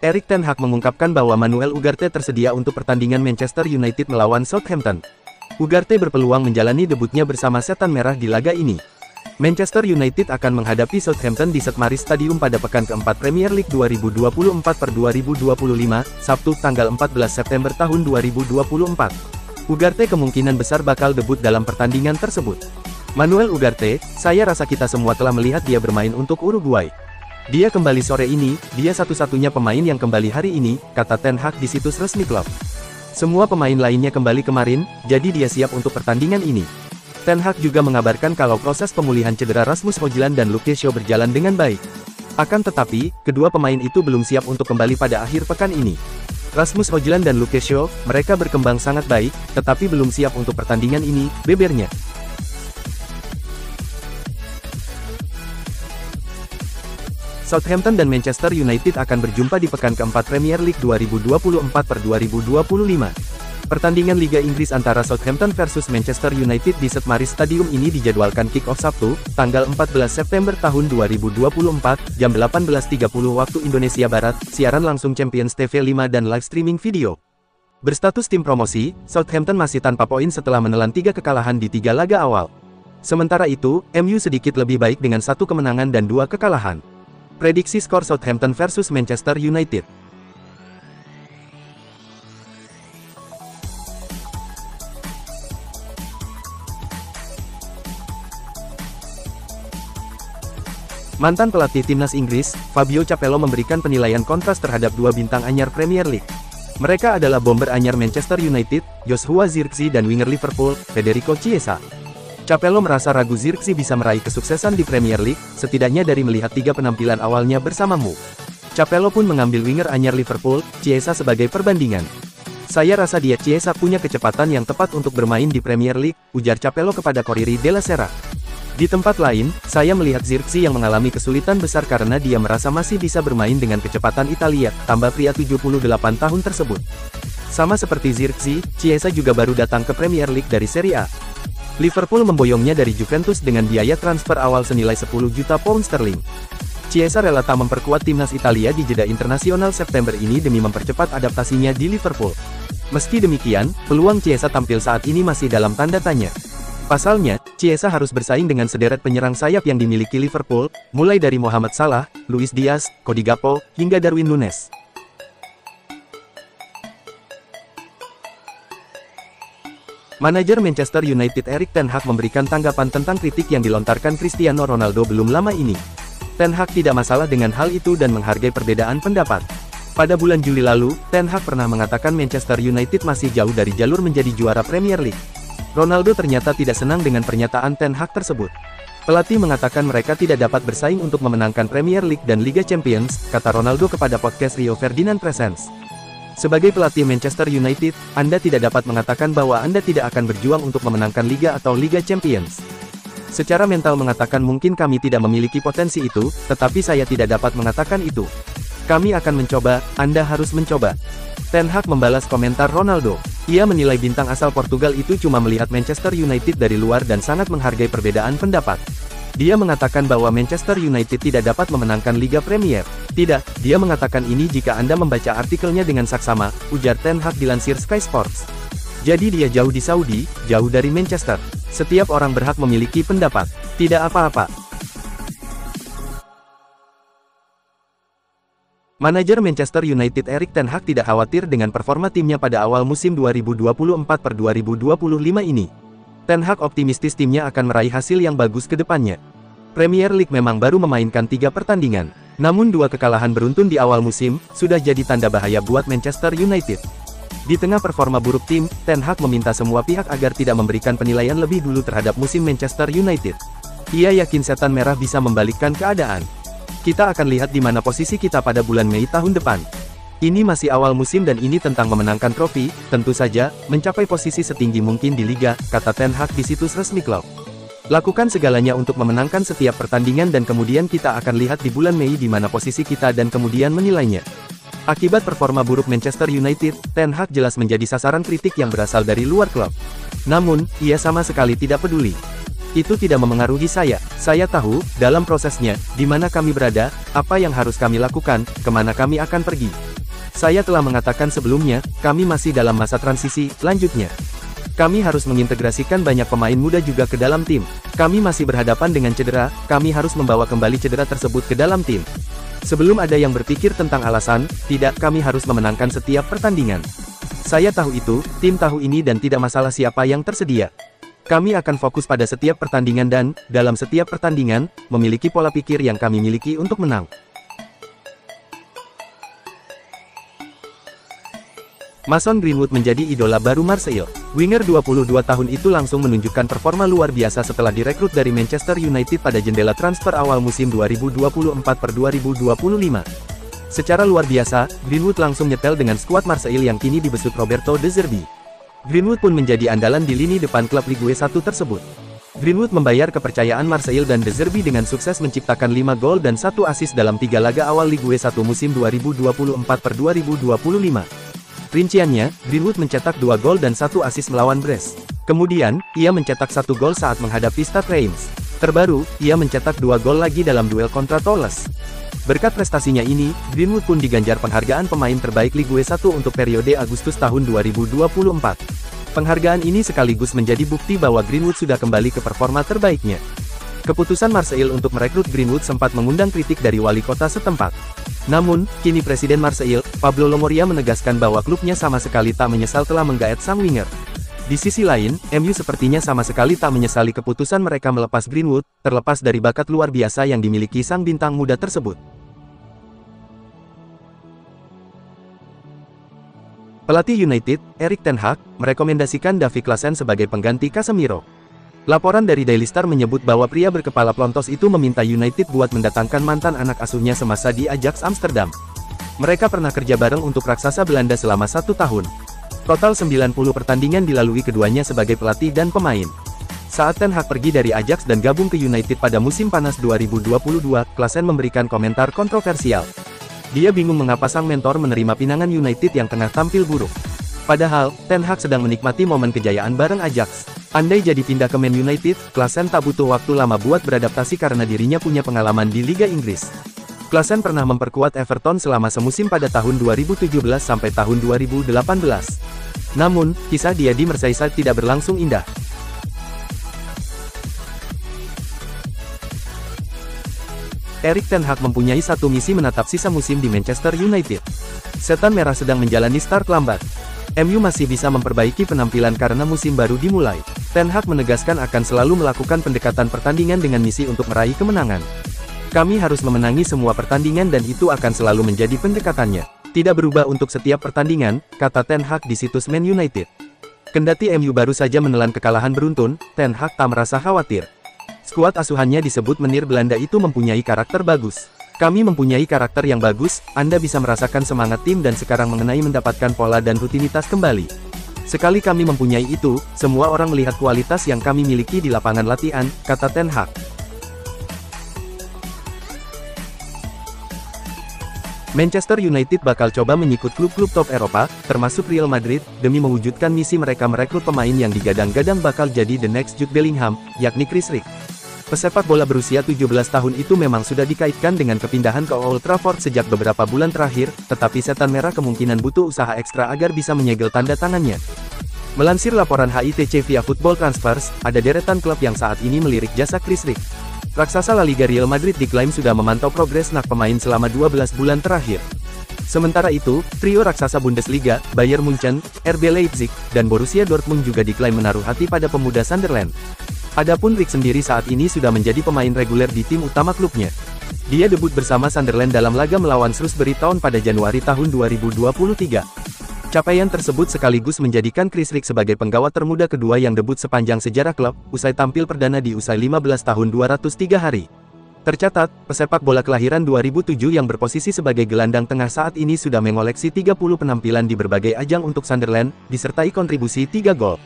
Erik ten Hag mengungkapkan bahwa Manuel Ugarte tersedia untuk pertandingan Manchester United melawan Southampton. Ugarte berpeluang menjalani debutnya bersama Setan Merah di laga ini. Manchester United akan menghadapi Southampton di St. Mary's Stadium pada pekan keempat Premier League 2024/2025, Sabtu tanggal 14 September tahun 2024. Ugarte kemungkinan besar bakal debut dalam pertandingan tersebut. Manuel Ugarte, saya rasa kita semua telah melihat dia bermain untuk Uruguay. Dia kembali sore ini, dia satu-satunya pemain yang kembali hari ini, kata Ten Hag di situs resmi klub. Semua pemain lainnya kembali kemarin, jadi dia siap untuk pertandingan ini. Ten Hag juga mengabarkan kalau proses pemulihan cedera Rasmus Højlund dan Luke Shaw berjalan dengan baik. Akan tetapi, kedua pemain itu belum siap untuk kembali pada akhir pekan ini. Rasmus Højlund dan Luke Shaw, mereka berkembang sangat baik, tetapi belum siap untuk pertandingan ini, bebernya. Southampton dan Manchester United akan berjumpa di pekan keempat Premier League 2024/2025. Pertandingan Liga Inggris antara Southampton versus Manchester United di St. Mary's Stadium ini dijadwalkan kick-off Sabtu, tanggal 14 September tahun 2024, jam 18.30 waktu Indonesia Barat, siaran langsung Champions TV 5 dan live streaming video. Berstatus tim promosi, Southampton masih tanpa poin setelah menelan 3 kekalahan di 3 laga awal. Sementara itu, MU sedikit lebih baik dengan 1 kemenangan dan 2 kekalahan. Prediksi skor Southampton versus Manchester United. Mantan pelatih timnas Inggris, Fabio Capello memberikan penilaian kontras terhadap 2 bintang anyar Premier League. Mereka adalah bomber anyar Manchester United, Joshua Zirkzee dan winger Liverpool, Federico Chiesa. Capello merasa ragu Zirkzee bisa meraih kesuksesan di Premier League, setidaknya dari melihat 3 penampilan awalnya bersama MU. Capello pun mengambil winger anyar Liverpool, Chiesa sebagai perbandingan. Saya rasa Chiesa punya kecepatan yang tepat untuk bermain di Premier League, ujar Capello kepada Corriere della Sera. Di tempat lain, saya melihat Zirkzee yang mengalami kesulitan besar karena dia merasa masih bisa bermain dengan kecepatan Italia, tambah pria 78 tahun tersebut. Sama seperti Zirkzee, Chiesa juga baru datang ke Premier League dari Serie A. Liverpool memboyongnya dari Juventus dengan biaya transfer awal senilai 10 juta pound sterling. Chiesa rela tak memperkuat timnas Italia di jeda internasional September ini demi mempercepat adaptasinya di Liverpool. Meski demikian, peluang Chiesa tampil saat ini masih dalam tanda tanya. Pasalnya, Chiesa harus bersaing dengan sederet penyerang sayap yang dimiliki Liverpool, mulai dari Mohamed Salah, Luis Diaz, Cody Gakpo, hingga Darwin Núñez. Manajer Manchester United Erik ten Hag memberikan tanggapan tentang kritik yang dilontarkan Cristiano Ronaldo belum lama ini. Ten Hag tidak masalah dengan hal itu dan menghargai perbedaan pendapat. Pada bulan Juli lalu, Ten Hag pernah mengatakan Manchester United masih jauh dari jalur menjadi juara Premier League. Ronaldo ternyata tidak senang dengan pernyataan Ten Hag tersebut. Pelatih mengatakan mereka tidak dapat bersaing untuk memenangkan Premier League dan Liga Champions, kata Ronaldo kepada podcast Rio Ferdinand Presents. Sebagai pelatih Manchester United, Anda tidak dapat mengatakan bahwa Anda tidak akan berjuang untuk memenangkan Liga atau Liga Champions. Secara mental mengatakan mungkin kami tidak memiliki potensi itu, tetapi saya tidak dapat mengatakan itu. Kami akan mencoba, Anda harus mencoba. Ten Hag membalas komentar Ronaldo. Ia menilai bintang asal Portugal itu cuma melihat Manchester United dari luar dan sangat menghargai perbedaan pendapat. Dia mengatakan bahwa Manchester United tidak dapat memenangkan Liga Premier. Tidak, dia mengatakan ini jika Anda membaca artikelnya dengan saksama, ujar Ten Hag dilansir Sky Sports. Jadi dia jauh di Saudi, jauh dari Manchester. Setiap orang berhak memiliki pendapat. Tidak apa-apa. Manajer Manchester United Erik ten Hag tidak khawatir dengan performa timnya pada awal musim 2024/2025 ini. Ten Hag optimistis timnya akan meraih hasil yang bagus ke depannya. Premier League memang baru memainkan 3 pertandingan, namun 2 kekalahan beruntun di awal musim, sudah jadi tanda bahaya buat Manchester United. Di tengah performa buruk tim, Ten Hag meminta semua pihak agar tidak memberikan penilaian lebih dulu terhadap musim Manchester United. Ia yakin Setan Merah bisa membalikkan keadaan. Kita akan lihat di mana posisi kita pada bulan Mei tahun depan. Ini masih awal musim dan ini tentang memenangkan trofi, tentu saja, mencapai posisi setinggi mungkin di Liga, kata Ten Hag di situs resmi klub. Lakukan segalanya untuk memenangkan setiap pertandingan dan kemudian kita akan lihat di bulan Mei di mana posisi kita dan kemudian menilainya. Akibat performa buruk Manchester United, Ten Hag jelas menjadi sasaran kritik yang berasal dari luar klub. Namun, ia sama sekali tidak peduli. Itu tidak memengaruhi saya tahu, dalam prosesnya, di mana kami berada, apa yang harus kami lakukan, kemana kami akan pergi. Saya telah mengatakan sebelumnya, kami masih dalam masa transisi. Lanjutnya, kami harus mengintegrasikan banyak pemain muda juga ke dalam tim. Kami masih berhadapan dengan cedera, kami harus membawa kembali cedera tersebut ke dalam tim. Sebelum ada yang berpikir tentang alasan, tidak, kami harus memenangkan setiap pertandingan. Saya tahu itu, tim tahu ini dan tidak masalah siapa yang tersedia. Kami akan fokus pada setiap pertandingan dan, dalam setiap pertandingan, memiliki pola pikir yang kami miliki untuk menang. Mason Greenwood menjadi idola baru Marseille. Winger 22 tahun itu langsung menunjukkan performa luar biasa setelah direkrut dari Manchester United pada jendela transfer awal musim 2024-2025. Secara luar biasa, Greenwood langsung nyetel dengan skuad Marseille yang kini dibesut Roberto De Zerbi. Greenwood pun menjadi andalan di lini depan klub Ligue 1 tersebut. Greenwood membayar kepercayaan Marseille dan De Zerbi dengan sukses menciptakan 5 gol dan 1 assist dalam 3 laga awal Ligue 1 musim 2024-2025. Rinciannya, Greenwood mencetak 2 gol dan 1 assist melawan Brest. Kemudian, ia mencetak 1 gol saat menghadapi Stade Reims. Terbaru, ia mencetak 2 gol lagi dalam duel kontra Toulouse. Berkat prestasinya ini, Greenwood pun diganjar penghargaan pemain terbaik Ligue 1 untuk periode Agustus tahun 2024. Penghargaan ini sekaligus menjadi bukti bahwa Greenwood sudah kembali ke performa terbaiknya. Keputusan Marseille untuk merekrut Greenwood sempat mengundang kritik dari wali kota setempat. Namun, kini Presiden Marseille, Pablo Longoria menegaskan bahwa klubnya sama sekali tak menyesal telah menggaet sang winger. Di sisi lain, MU sepertinya sama sekali tak menyesali keputusan mereka melepas Greenwood, terlepas dari bakat luar biasa yang dimiliki sang bintang muda tersebut. Pelatih United, Erik ten Hag, merekomendasikan Davy Klaassen sebagai pengganti Casemiro. Laporan dari Daily Star menyebut bahwa pria berkepala plontos itu meminta United buat mendatangkan mantan anak asuhnya semasa di Ajax Amsterdam. Mereka pernah kerja bareng untuk raksasa Belanda selama 1 tahun. Total 90 pertandingan dilalui keduanya sebagai pelatih dan pemain. Saat Ten Hag pergi dari Ajax dan gabung ke United pada musim panas 2022, Klaassen memberikan komentar kontroversial. Dia bingung mengapa sang mentor menerima pinangan United yang tengah tampil buruk. Padahal, Ten Hag sedang menikmati momen kejayaan bareng Ajax. Andai jadi pindah ke Man United, Klaassen tak butuh waktu lama buat beradaptasi karena dirinya punya pengalaman di Liga Inggris. Klaassen pernah memperkuat Everton selama semusim pada tahun 2017 sampai tahun 2018. Namun, kisah dia di Merseyside tidak berlangsung indah. Erik ten Hag mempunyai satu misi menatap sisa musim di Manchester United. Setan Merah sedang menjalani start lambat. MU masih bisa memperbaiki penampilan karena musim baru dimulai. Ten Hag menegaskan akan selalu melakukan pendekatan pertandingan dengan misi untuk meraih kemenangan. Kami harus memenangi semua pertandingan dan itu akan selalu menjadi pendekatannya. Tidak berubah untuk setiap pertandingan, kata Ten Hag di situs Man United. Kendati MU baru saja menelan kekalahan beruntun, Ten Hag tak merasa khawatir. Skuad asuhannya disebut menir Belanda itu mempunyai karakter bagus. Kami mempunyai karakter yang bagus, Anda bisa merasakan semangat tim dan sekarang mengenai mendapatkan pola dan rutinitas kembali. Sekali kami mempunyai itu, semua orang melihat kualitas yang kami miliki di lapangan latihan, kata Ten Hag. Manchester United bakal coba menyikut klub-klub top Eropa, termasuk Real Madrid, demi mewujudkan misi mereka merekrut pemain yang digadang-gadang bakal jadi the next Jude Bellingham, yakni Chris Rick. Pesepak bola berusia 17 tahun itu memang sudah dikaitkan dengan kepindahan ke Old Trafford sejak beberapa bulan terakhir, tetapi Setan Merah kemungkinan butuh usaha ekstra agar bisa menyegel tanda tangannya. Melansir laporan HITC via Football Transfers, ada deretan klub yang saat ini melirik jasa Chris Rick. Raksasa La Liga Real Madrid diklaim sudah memantau progres nak pemain selama 12 bulan terakhir. Sementara itu, trio raksasa Bundesliga, Bayern Munchen, RB Leipzig, dan Borussia Dortmund juga diklaim menaruh hati pada pemuda Sunderland. Adapun Rick sendiri saat ini sudah menjadi pemain reguler di tim utama klubnya. Dia debut bersama Sunderland dalam laga melawan Shrewsbury Town pada Januari tahun 2023. Capaian tersebut sekaligus menjadikan Chris Rick sebagai penggawa termuda kedua yang debut sepanjang sejarah klub, usai tampil perdana di usia 15 tahun 203 hari. Tercatat, pesepak bola kelahiran 2007 yang berposisi sebagai gelandang tengah saat ini sudah mengoleksi 30 penampilan di berbagai ajang untuk Sunderland, disertai kontribusi 3 gol.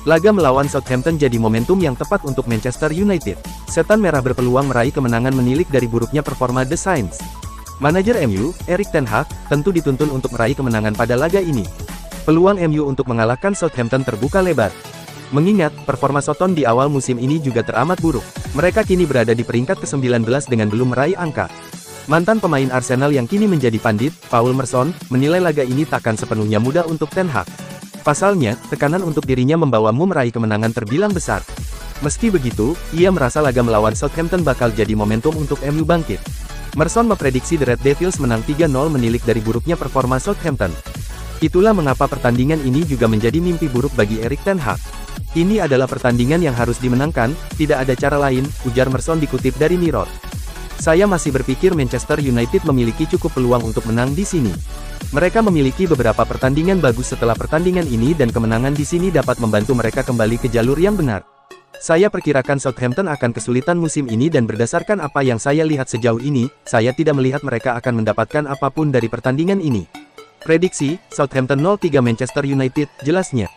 Laga melawan Southampton jadi momentum yang tepat untuk Manchester United. Setan Merah berpeluang meraih kemenangan menilik dari buruknya performa The Saints. Manajer MU, Erik ten Hag, tentu dituntun untuk meraih kemenangan pada laga ini. Peluang MU untuk mengalahkan Southampton terbuka lebar. Mengingat, performa Soton di awal musim ini juga teramat buruk. Mereka kini berada di peringkat ke-19 dengan belum meraih angka. Mantan pemain Arsenal yang kini menjadi pandit, Paul Merson, menilai laga ini takkan sepenuhnya mudah untuk Ten Hag. Pasalnya, tekanan untuk dirinya membawamu meraih kemenangan terbilang besar. Meski begitu, ia merasa laga melawan Southampton bakal jadi momentum untuk MU bangkit. Merson memprediksi The Red Devils menang 3-0 menilik dari buruknya performa Southampton. Itulah mengapa pertandingan ini juga menjadi mimpi buruk bagi Erik ten Hag. Ini adalah pertandingan yang harus dimenangkan, tidak ada cara lain, ujar Merson dikutip dari Mirror. Saya masih berpikir Manchester United memiliki cukup peluang untuk menang di sini. Mereka memiliki beberapa pertandingan bagus setelah pertandingan ini dan kemenangan di sini dapat membantu mereka kembali ke jalur yang benar. Saya perkirakan Southampton akan kesulitan musim ini dan berdasarkan apa yang saya lihat sejauh ini, saya tidak melihat mereka akan mendapatkan apapun dari pertandingan ini. Prediksi, Southampton 0-3 Manchester United, jelasnya.